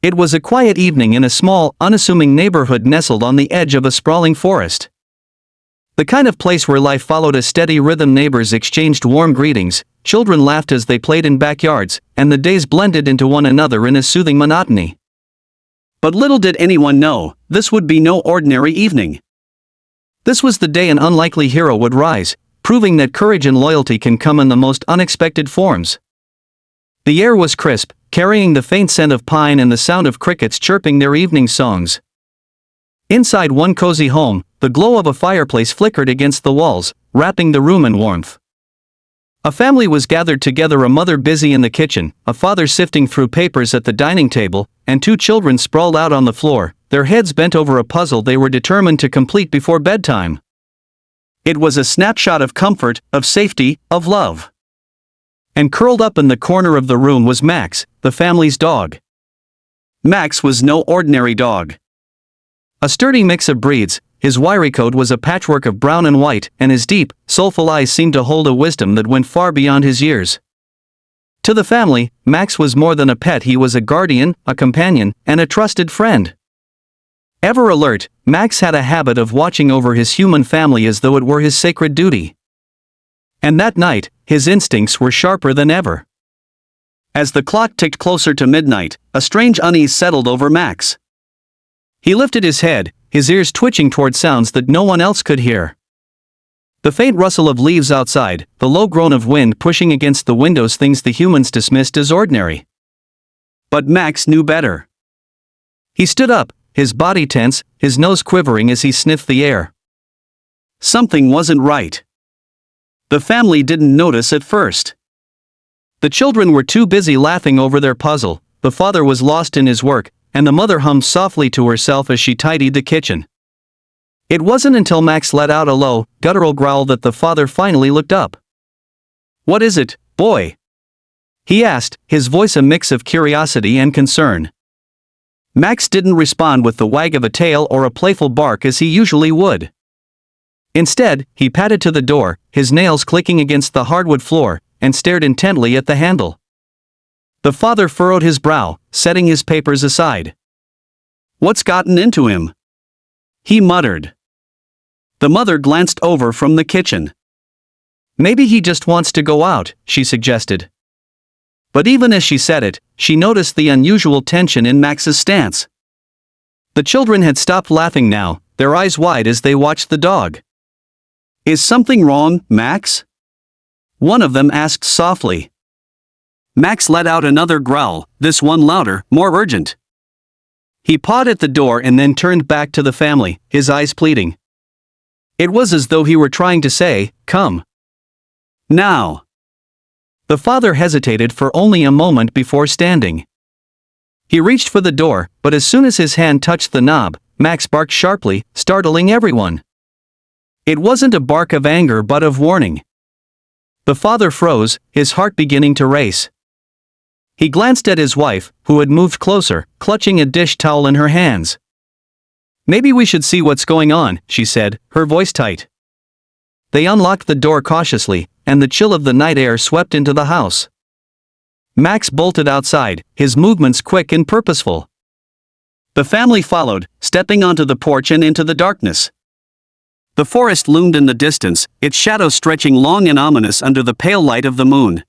It was a quiet evening in a small, unassuming neighborhood nestled on the edge of a sprawling forest. The kind of place where life followed a steady rhythm. Neighbors exchanged warm greetings, children laughed as they played in backyards, and the days blended into one another in a soothing monotony. But little did anyone know, this would be no ordinary evening. This was the day an unlikely hero would rise, proving that courage and loyalty can come in the most unexpected forms. The air was crisp, carrying the faint scent of pine and the sound of crickets chirping their evening songs. Inside one cozy home, the glow of a fireplace flickered against the walls, wrapping the room in warmth. A family was gathered together, a mother busy in the kitchen, a father sifting through papers at the dining table, and two children sprawled out on the floor, their heads bent over a puzzle they were determined to complete before bedtime. It was a snapshot of comfort, of safety, of love. And curled up in the corner of the room was Max, the family's dog. Max was no ordinary dog. A sturdy mix of breeds, his wiry coat was a patchwork of brown and white, and his deep, soulful eyes seemed to hold a wisdom that went far beyond his years. To the family, Max was more than a pet. He was a guardian, a companion, and a trusted friend. Ever alert, Max had a habit of watching over his human family as though it were his sacred duty. And that night, his instincts were sharper than ever. As the clock ticked closer to midnight, a strange unease settled over Max. He lifted his head, his ears twitching toward sounds that no one else could hear. The faint rustle of leaves outside, the low groan of wind pushing against the windows, things the humans dismissed as ordinary. But Max knew better. He stood up, his body tense, his nose quivering as he sniffed the air. Something wasn't right. The family didn't notice at first. The children were too busy laughing over their puzzle, the father was lost in his work, and the mother hummed softly to herself as she tidied the kitchen. It wasn't until Max let out a low, guttural growl that the father finally looked up. "What is it, boy?" he asked, his voice a mix of curiosity and concern. Max didn't respond with the wag of a tail or a playful bark as he usually would. Instead, he padded to the door, his nails clicking against the hardwood floor, and stared intently at the handle. The father furrowed his brow, setting his papers aside. "What's gotten into him?" he muttered. The mother glanced over from the kitchen. "Maybe he just wants to go out," she suggested. But even as she said it, she noticed the unusual tension in Max's stance. The children had stopped laughing now, their eyes wide as they watched the dog. "Is something wrong, Max?" one of them asked softly. Max let out another growl, this one louder, more urgent. He pawed at the door and then turned back to the family, his eyes pleading. It was as though he were trying to say, "Come. Now." The father hesitated for only a moment before standing. He reached for the door, but as soon as his hand touched the knob, Max barked sharply, startling everyone. It wasn't a bark of anger but of warning. The father froze, his heart beginning to race. He glanced at his wife, who had moved closer, clutching a dish towel in her hands. "Maybe we should see what's going on," she said, her voice tight. They unlocked the door cautiously, and the chill of the night air swept into the house. Max bolted outside, his movements quick and purposeful. The family followed, stepping onto the porch and into the darkness. The forest loomed in the distance, its shadow stretching long and ominous under the pale light of the moon.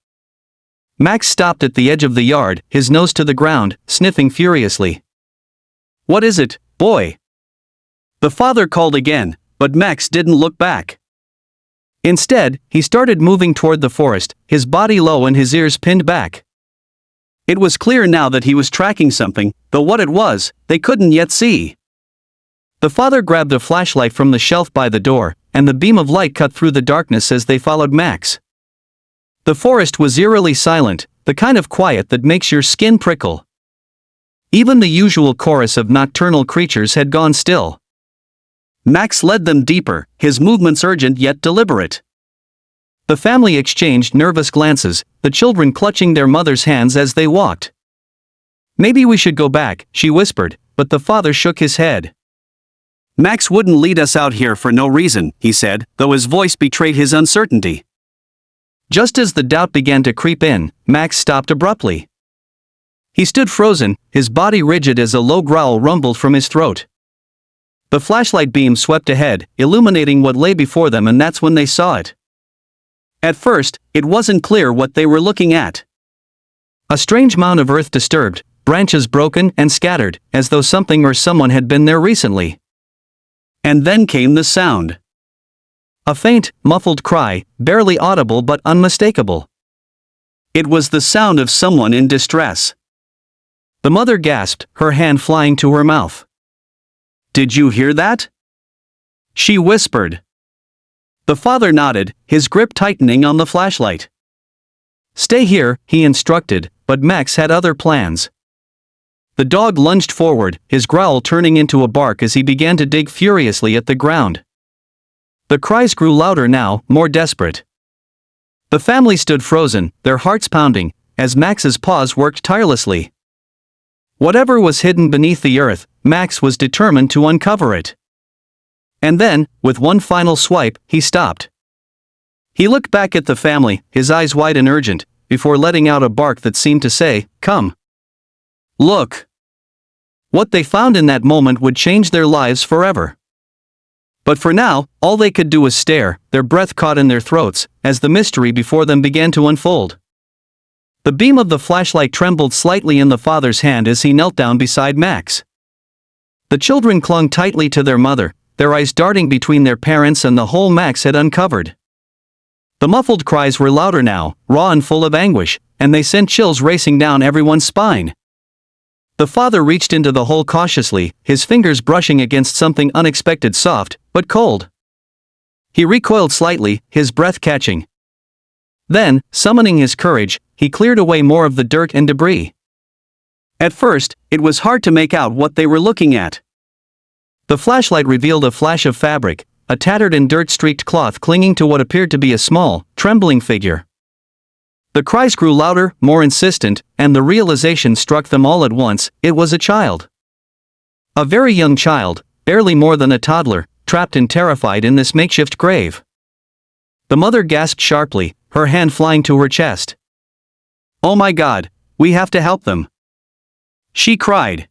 Max stopped at the edge of the yard, his nose to the ground, sniffing furiously. "What is it, boy?" The father called again, but Max didn't look back. Instead, he started moving toward the forest, his body low and his ears pinned back. It was clear now that he was tracking something, though what it was, they couldn't yet see. The father grabbed a flashlight from the shelf by the door, and the beam of light cut through the darkness as they followed Max. The forest was eerily silent, the kind of quiet that makes your skin prickle. Even the usual chorus of nocturnal creatures had gone still. Max led them deeper, his movements urgent yet deliberate. The family exchanged nervous glances, the children clutching their mother's hands as they walked. "Maybe we should go back," she whispered, but the father shook his head. "Max wouldn't lead us out here for no reason," he said, though his voice betrayed his uncertainty. Just as the doubt began to creep in, Max stopped abruptly. He stood frozen, his body rigid as a low growl rumbled from his throat. The flashlight beam swept ahead, illuminating what lay before them, and that's when they saw it. At first, it wasn't clear what they were looking at. A strange mound of earth disturbed, branches broken and scattered, as though something or someone had been there recently. And then came the sound. A faint, muffled cry, barely audible but unmistakable. It was the sound of someone in distress. The mother gasped, her hand flying to her mouth. "Did you hear that?" she whispered. The father nodded, his grip tightening on the flashlight. "Stay here," he instructed, but Max had other plans. The dog lunged forward, his growl turning into a bark as he began to dig furiously at the ground. The cries grew louder now, more desperate. The family stood frozen, their hearts pounding, as Max's paws worked tirelessly. Whatever was hidden beneath the earth, Max was determined to uncover it. And then, with one final swipe, he stopped. He looked back at the family, his eyes wide and urgent, before letting out a bark that seemed to say, "Come. Look." What they found in that moment would change their lives forever. But for now, all they could do was stare, their breath caught in their throats, as the mystery before them began to unfold. The beam of the flashlight trembled slightly in the father's hand as he knelt down beside Max. The children clung tightly to their mother, their eyes darting between their parents and the hole Max had uncovered. The muffled cries were louder now, raw and full of anguish, and they sent chills racing down everyone's spine. The father reached into the hole cautiously, his fingers brushing against something unexpected, soft, but cold. He recoiled slightly, his breath catching. Then, summoning his courage, he cleared away more of the dirt and debris. At first, it was hard to make out what they were looking at. The flashlight revealed a flash of fabric, a tattered and dirt-streaked cloth clinging to what appeared to be a small, trembling figure. The cries grew louder, more insistent, and the realization struck them all at once: it was a child. A very young child, barely more than a toddler, trapped and terrified in this makeshift grave. The mother gasped sharply, her hand flying to her chest. "Oh my God, we have to help them!" she cried.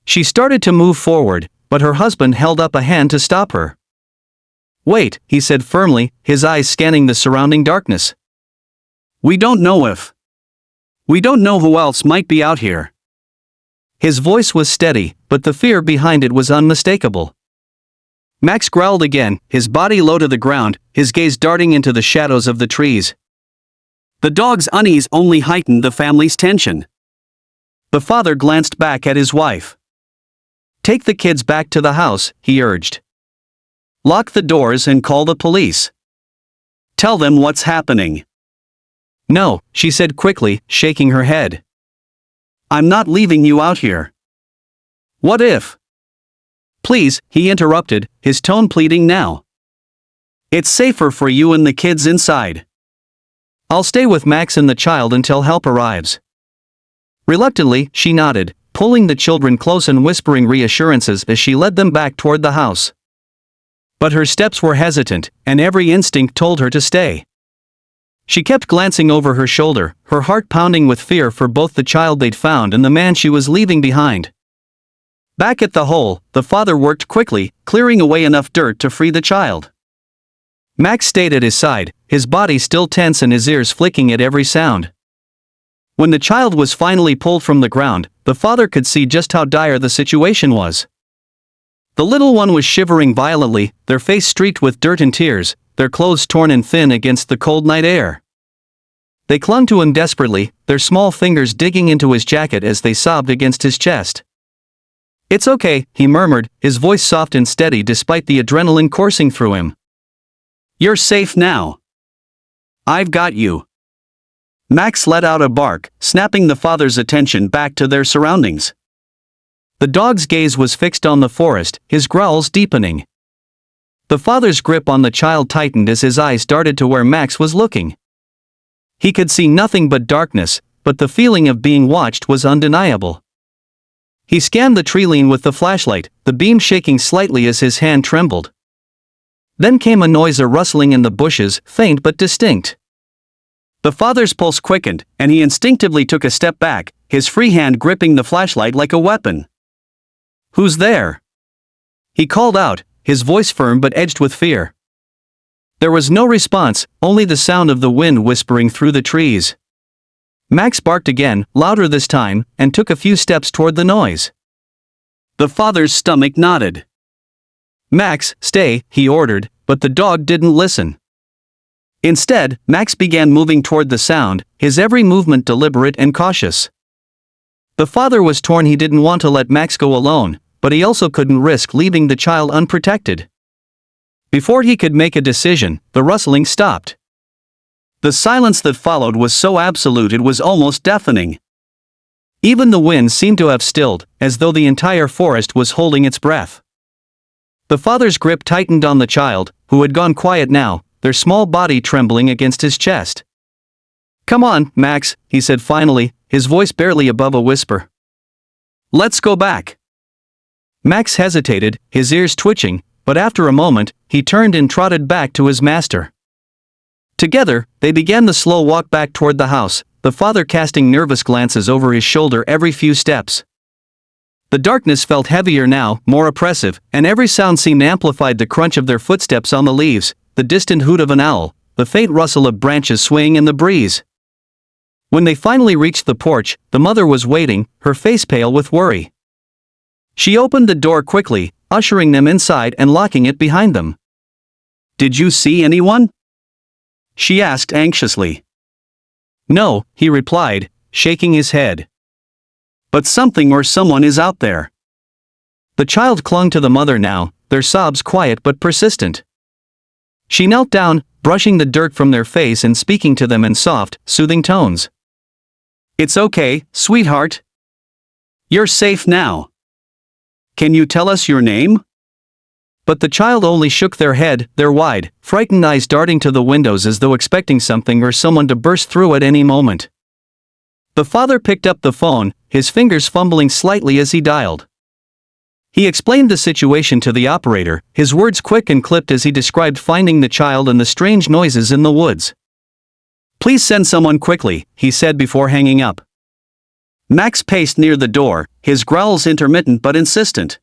She started to move forward, but her husband held up a hand to stop her. "Wait," he said firmly, his eyes scanning the surrounding darkness. We don't know who else might be out here." His voice was steady, but the fear behind it was unmistakable. Max growled again, his body low to the ground, his gaze darting into the shadows of the trees. The dog's unease only heightened the family's tension. The father glanced back at his wife. "Take the kids back to the house," he urged. "Lock the doors and call the police. Tell them what's happening." "No," she said quickly, shaking her head. "I'm not leaving you out here." "What if?" "Please," he interrupted, his tone pleading now. "It's safer for you and the kids inside. I'll stay with Max and the child until help arrives." Reluctantly, she nodded, pulling the children close and whispering reassurances as she led them back toward the house. But her steps were hesitant, and every instinct told her to stay. She kept glancing over her shoulder, her heart pounding with fear for both the child they'd found and the man she was leaving behind. Back at the hole, the father worked quickly, clearing away enough dirt to free the child. Max stayed at his side, his body still tense and his ears flicking at every sound. When the child was finally pulled from the ground, the father could see just how dire the situation was. The little one was shivering violently, their face streaked with dirt and tears, their clothes torn and thin against the cold night air. They clung to him desperately, their small fingers digging into his jacket as they sobbed against his chest. "It's okay," he murmured, his voice soft and steady despite the adrenaline coursing through him. "You're safe now. I've got you." Max let out a bark, snapping the father's attention back to their surroundings. The dog's gaze was fixed on the forest, his growls deepening. The father's grip on the child tightened as his eyes darted to where Max was looking. He could see nothing but darkness, but the feeling of being watched was undeniable. He scanned the tree-line with the flashlight, the beam shaking slightly as his hand trembled. Then came a noise, a rustling in the bushes, faint but distinct. The father's pulse quickened, and he instinctively took a step back, his free hand gripping the flashlight like a weapon. "Who's there?" he called out, his voice firm but edged with fear. There was no response, only the sound of the wind whispering through the trees. Max barked again, louder this time, and took a few steps toward the noise. The father's stomach knotted. "Max, stay," he ordered, but the dog didn't listen. Instead, Max began moving toward the sound, his every movement deliberate and cautious. The father was torn. He didn't want to let Max go alone, but he also couldn't risk leaving the child unprotected. Before he could make a decision, the rustling stopped. The silence that followed was so absolute it was almost deafening. Even the wind seemed to have stilled, as though the entire forest was holding its breath. The father's grip tightened on the child, who had gone quiet now, their small body trembling against his chest. "Come on, Max," he said finally, his voice barely above a whisper. "Let's go back." Max hesitated, his ears twitching, but after a moment, he turned and trotted back to his master. Together, they began the slow walk back toward the house, the father casting nervous glances over his shoulder every few steps. The darkness felt heavier now, more oppressive, and every sound seemed amplified: the crunch of their footsteps on the leaves, the distant hoot of an owl, the faint rustle of branches swaying in the breeze. When they finally reached the porch, the mother was waiting, her face pale with worry. She opened the door quickly, ushering them inside and locking it behind them. "Did you see anyone?" she asked anxiously. "No," he replied, shaking his head. "But something or someone is out there." The child clung to the mother now, their sobs quiet but persistent. She knelt down, brushing the dirt from their face and speaking to them in soft, soothing tones. "It's okay, sweetheart. You're safe now. Can you tell us your name?" But the child only shook their head, their wide, frightened eyes darting to the windows as though expecting something or someone to burst through at any moment. The father picked up the phone, his fingers fumbling slightly as he dialed. He explained the situation to the operator, his words quick and clipped as he described finding the child and the strange noises in the woods. "Please send someone quickly," he said before hanging up. Max paced near the door, his growls intermittent but insistent.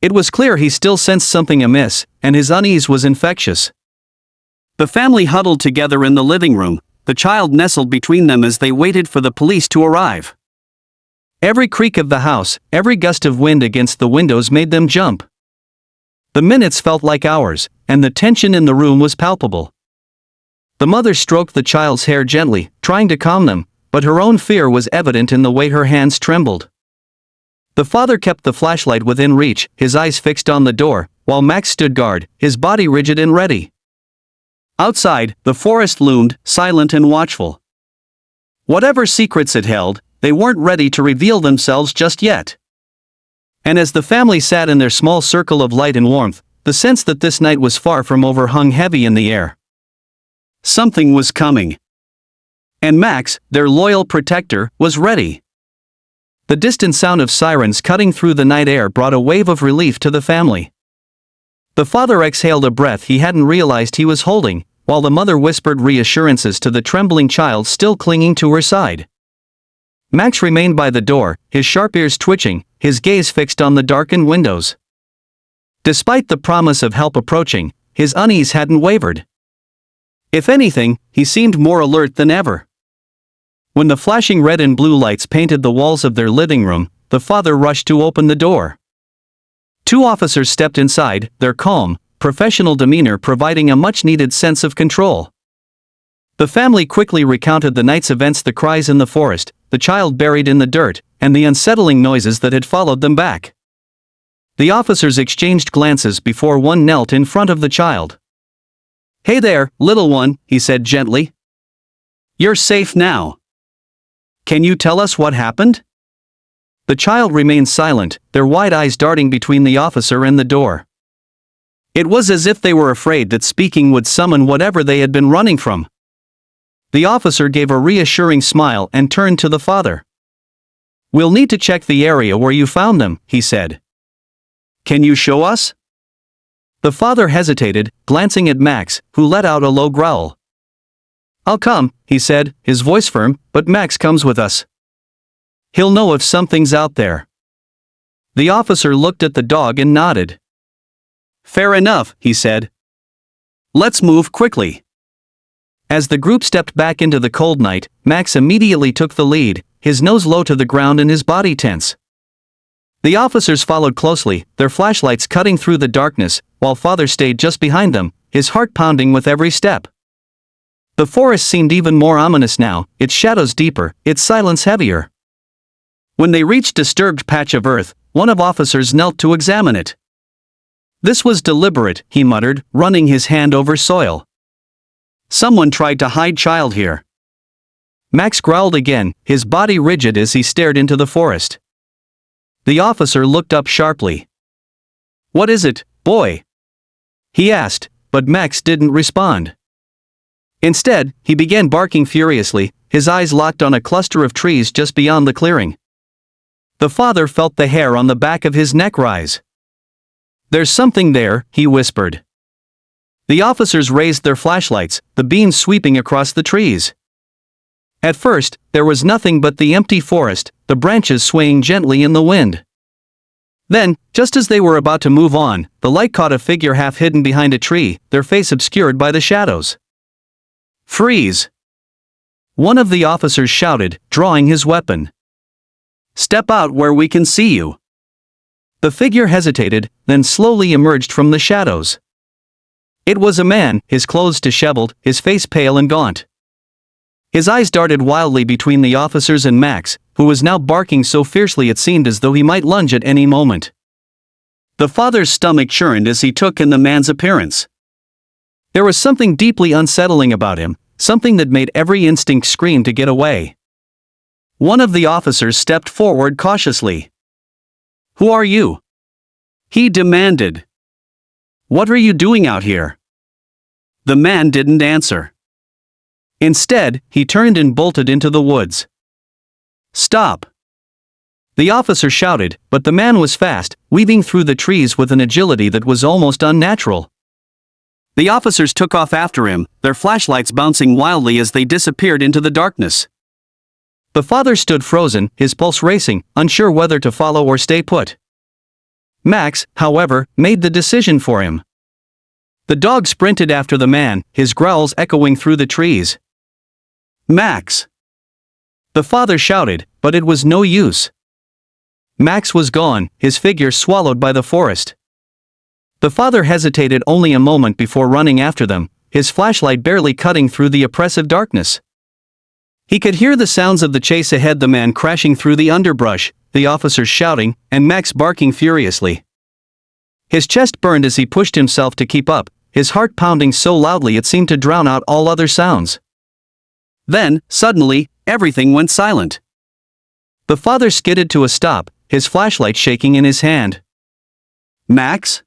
It was clear he still sensed something amiss, and his unease was infectious. The family huddled together in the living room, the child nestled between them as they waited for the police to arrive. Every creak of the house, every gust of wind against the windows made them jump. The minutes felt like hours, and the tension in the room was palpable. The mother stroked the child's hair gently, trying to calm them, but her own fear was evident in the way her hands trembled. The father kept the flashlight within reach, his eyes fixed on the door, while Max stood guard, his body rigid and ready. Outside, the forest loomed, silent and watchful. Whatever secrets it held, they weren't ready to reveal themselves just yet. And as the family sat in their small circle of light and warmth, the sense that this night was far from over hung heavy in the air. Something was coming. And Max, their loyal protector, was ready. The distant sound of sirens cutting through the night air brought a wave of relief to the family. The father exhaled a breath he hadn't realized he was holding, while the mother whispered reassurances to the trembling child still clinging to her side. Max remained by the door, his sharp ears twitching, his gaze fixed on the darkened windows. Despite the promise of help approaching, his unease hadn't wavered. If anything, he seemed more alert than ever. When the flashing red and blue lights painted the walls of their living room, the father rushed to open the door. Two officers stepped inside, their calm, professional demeanor providing a much-needed sense of control. The family quickly recounted the night's events: the cries in the forest, the child buried in the dirt, and the unsettling noises that had followed them back. The officers exchanged glances before one knelt in front of the child. "Hey there, little one," he said gently. "You're safe now. Can you tell us what happened?" The child remained silent, their wide eyes darting between the officer and the door. It was as if they were afraid that speaking would summon whatever they had been running from. The officer gave a reassuring smile and turned to the father. "We'll need to check the area where you found them," he said. "Can you show us?" The father hesitated, glancing at Max, who let out a low growl. "I'll come," he said, his voice firm, "but Max comes with us. He'll know if something's out there." The officer looked at the dog and nodded. "Fair enough," he said. "Let's move quickly." As the group stepped back into the cold night, Max immediately took the lead, his nose low to the ground and his body tense. The officers followed closely, their flashlights cutting through the darkness, while Father stayed just behind them, his heart pounding with every step. The forest seemed even more ominous now, its shadows deeper, its silence heavier. When they reached a disturbed patch of earth, one of officers knelt to examine it. "This was deliberate," he muttered, running his hand over soil. "Someone tried to hide child here." Max growled again, his body rigid as he stared into the forest. The officer looked up sharply. "What is it, boy?" he asked, but Max didn't respond. Instead, he began barking furiously, his eyes locked on a cluster of trees just beyond the clearing. The father felt the hair on the back of his neck rise. "There's something there," he whispered. The officers raised their flashlights, the beams sweeping across the trees. At first, there was nothing but the empty forest, the branches swaying gently in the wind. Then, just as they were about to move on, the light caught a figure half hidden behind a tree, their face obscured by the shadows. "Freeze!" one of the officers shouted, drawing his weapon. "Step out where we can see you." The figure hesitated, then slowly emerged from the shadows. It was a man, his clothes disheveled, his face pale and gaunt. His eyes darted wildly between the officers and Max, who was now barking so fiercely it seemed as though he might lunge at any moment. The father's stomach churned as he took in the man's appearance. There was something deeply unsettling about him, something that made every instinct scream to get away. One of the officers stepped forward cautiously. "Who are you?" he demanded. "What are you doing out here?" The man didn't answer. Instead, he turned and bolted into the woods. "Stop!" the officer shouted, but the man was fast, weaving through the trees with an agility that was almost unnatural. The officers took off after him, their flashlights bouncing wildly as they disappeared into the darkness. The father stood frozen, his pulse racing, unsure whether to follow or stay put. Max, however, made the decision for him. The dog sprinted after the man, his growls echoing through the trees. "Max!" the father shouted, but it was no use. Max was gone, his figure swallowed by the forest. The father hesitated only a moment before running after them, his flashlight barely cutting through the oppressive darkness. He could hear the sounds of the chase ahead, the man crashing through the underbrush, the officers shouting, and Max barking furiously. His chest burned as he pushed himself to keep up, his heart pounding so loudly it seemed to drown out all other sounds. Then, suddenly, everything went silent. The father skidded to a stop, his flashlight shaking in his hand. "Max?"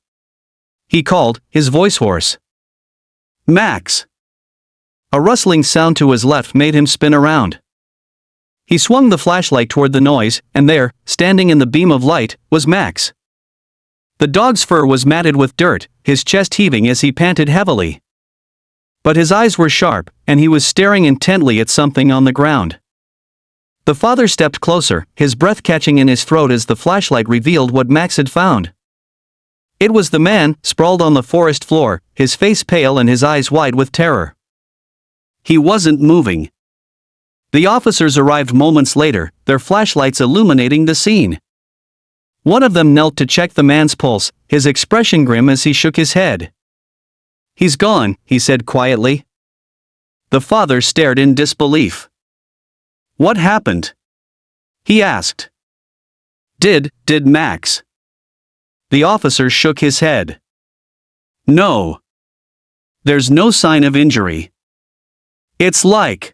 he called, his voice hoarse. "Max!" A rustling sound to his left made him spin around. He swung the flashlight toward the noise, and there, standing in the beam of light, was Max. The dog's fur was matted with dirt, his chest heaving as he panted heavily. But his eyes were sharp, and he was staring intently at something on the ground. The father stepped closer, his breath catching in his throat as the flashlight revealed what Max had found. It was the man, sprawled on the forest floor, his face pale and his eyes wide with terror. He wasn't moving. The officers arrived moments later, their flashlights illuminating the scene. One of them knelt to check the man's pulse, his expression grim as he shook his head. "He's gone," he said quietly. The father stared in disbelief. "What happened?" he asked. Did Max?" The officer shook his head. "No. There's no sign of injury. It's like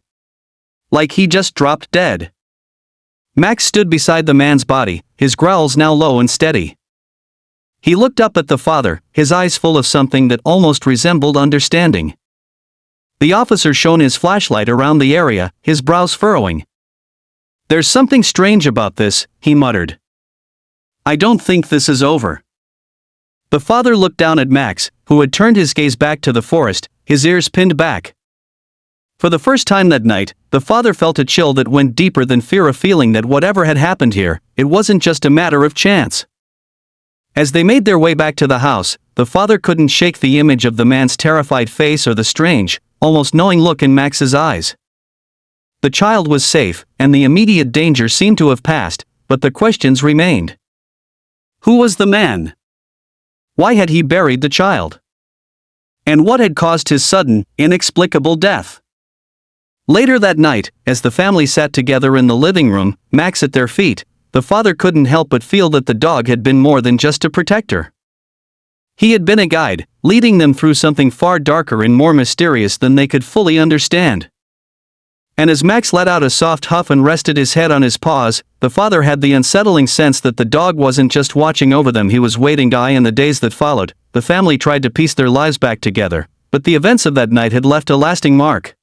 he just dropped dead." Max stood beside the man's body, his growls now low and steady. He looked up at the father, his eyes full of something that almost resembled understanding. The officer shone his flashlight around the area, his brows furrowing. "There's something strange about this," he muttered. "I don't think this is over." The father looked down at Max, who had turned his gaze back to the forest, his ears pinned back. For the first time that night, the father felt a chill that went deeper than fear, a feeling that whatever had happened here, it wasn't just a matter of chance. As they made their way back to the house, the father couldn't shake the image of the man's terrified face or the strange, almost knowing look in Max's eyes. The child was safe, and the immediate danger seemed to have passed, but the questions remained. Who was the man? Why had he buried the child? And what had caused his sudden, inexplicable death? Later that night, as the family sat together in the living room, Max at their feet, the father couldn't help but feel that the dog had been more than just a protector. He had been a guide, leading them through something far darker and more mysterious than they could fully understand. And as Max let out a soft huff and rested his head on his paws, the father had the unsettling sense that the dog wasn't just watching over them, he was waiting to die. In the days that followed, the family tried to piece their lives back together, but the events of that night had left a lasting mark.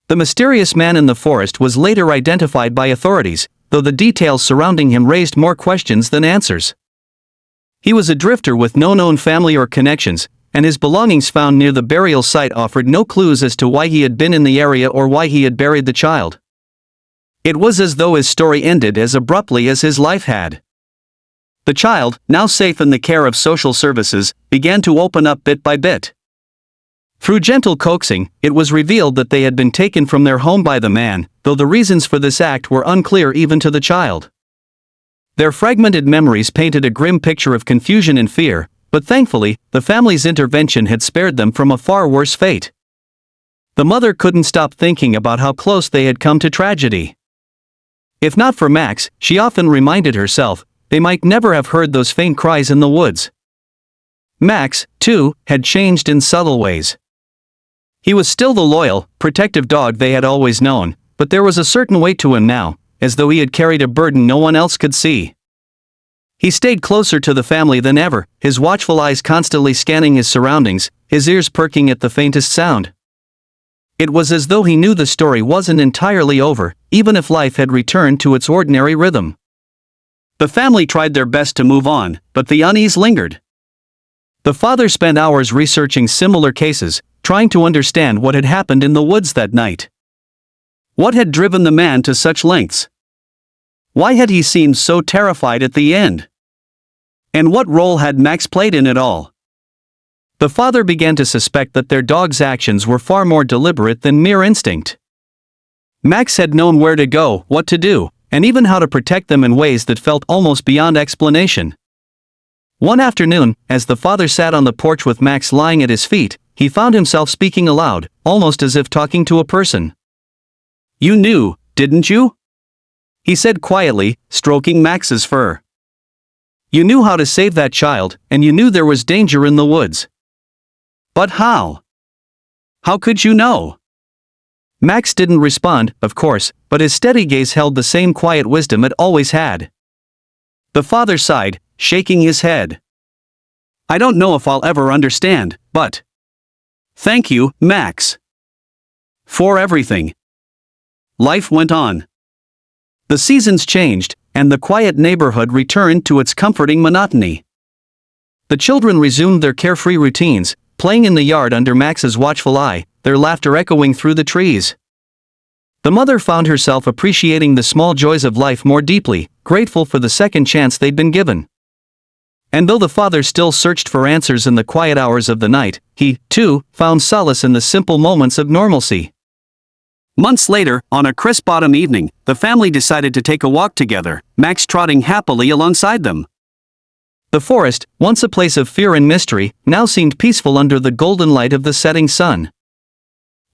The mysterious man in the forest was later identified by authorities, though the details surrounding him raised more questions than answers. He was a drifter with no known family or connections, and his belongings found near the burial site offered no clues as to why he had been in the area or why he had buried the child. It was as though his story ended as abruptly as his life had. The child, now safe in the care of social services, began to open up bit by bit. Through gentle coaxing, it was revealed that they had been taken from their home by the man, though the reasons for this act were unclear even to the child. Their fragmented memories painted a grim picture of confusion and fear, but thankfully, the family's intervention had spared them from a far worse fate. The mother couldn't stop thinking about how close they had come to tragedy. If not for Max, she often reminded herself, they might never have heard those faint cries in the woods. Max, too, had changed in subtle ways. He was still the loyal, protective dog they had always known, but there was a certain weight to him now, as though he had carried a burden no one else could see. He stayed closer to the family than ever, his watchful eyes constantly scanning his surroundings, his ears perking at the faintest sound. It was as though he knew the story wasn't entirely over, even if life had returned to its ordinary rhythm. The family tried their best to move on, but the unease lingered. The father spent hours researching similar cases, trying to understand what had happened in the woods that night. What had driven the man to such lengths? Why had he seemed so terrified at the end? And what role had Max played in it all? The father began to suspect that their dog's actions were far more deliberate than mere instinct. Max had known where to go, what to do, and even how to protect them in ways that felt almost beyond explanation. One afternoon, as the father sat on the porch with Max lying at his feet, he found himself speaking aloud, almost as if talking to a person. "You knew, didn't you?" he said quietly, stroking Max's fur. "You knew how to save that child, and you knew there was danger in the woods. But how? How could you know?" Max didn't respond, of course, but his steady gaze held the same quiet wisdom it always had. The father sighed, shaking his head. "I don't know if I'll ever understand, but thank you, Max, for everything." Life went on. The seasons changed, and the quiet neighborhood returned to its comforting monotony. The children resumed their carefree routines, playing in the yard under Max's watchful eye, their laughter echoing through the trees. The mother found herself appreciating the small joys of life more deeply, grateful for the second chance they'd been given. And though the father still searched for answers in the quiet hours of the night, he, too, found solace in the simple moments of normalcy. Months later, on a crisp autumn evening, the family decided to take a walk together, Max trotting happily alongside them. The forest, once a place of fear and mystery, now seemed peaceful under the golden light of the setting sun.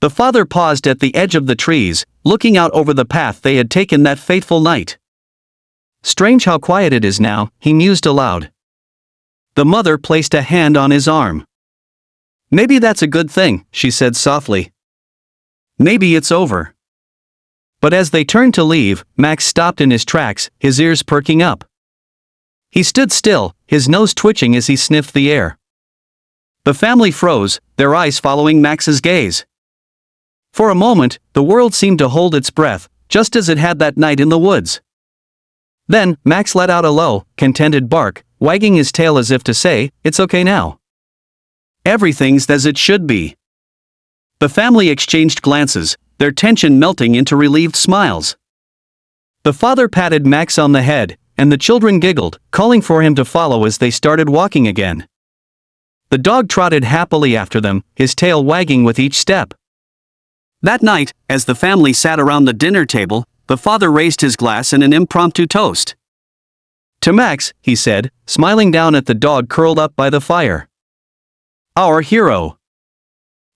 The father paused at the edge of the trees, looking out over the path they had taken that fateful night. "Strange how quiet it is now," he mused aloud. The mother placed a hand on his arm. "Maybe that's a good thing," she said softly. "Maybe it's over." But as they turned to leave, Max stopped in his tracks, his ears perking up. He stood still, his nose twitching as he sniffed the air. The family froze, their eyes following Max's gaze. For a moment, the world seemed to hold its breath, just as it had that night in the woods. Then, Max let out a low, contented bark, wagging his tail as if to say, "It's okay now. Everything's as it should be." The family exchanged glances, their tension melting into relieved smiles. The father patted Max on the head, and the children giggled, calling for him to follow as they started walking again. The dog trotted happily after them, his tail wagging with each step. That night, as the family sat around the dinner table, the father raised his glass in an impromptu toast. To Max, he said, smiling down at the dog curled up by the fire. Our hero.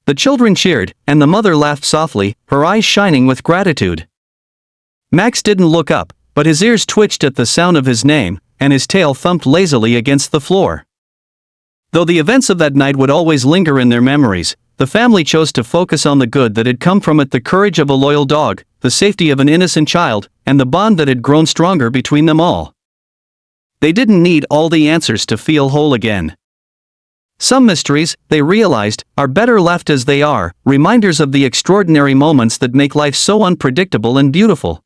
The children cheered, and the mother laughed softly, her eyes shining with gratitude. Max didn't look up, but his ears twitched at the sound of his name, and his tail thumped lazily against the floor. Though the events of that night would always linger in their memories, the family chose to focus on the good that had come from it: the courage of a loyal dog, the safety of an innocent child, and the bond that had grown stronger between them all. They didn't need all the answers to feel whole again. Some mysteries, they realized, are better left as they are, reminders of the extraordinary moments that make life so unpredictable and beautiful.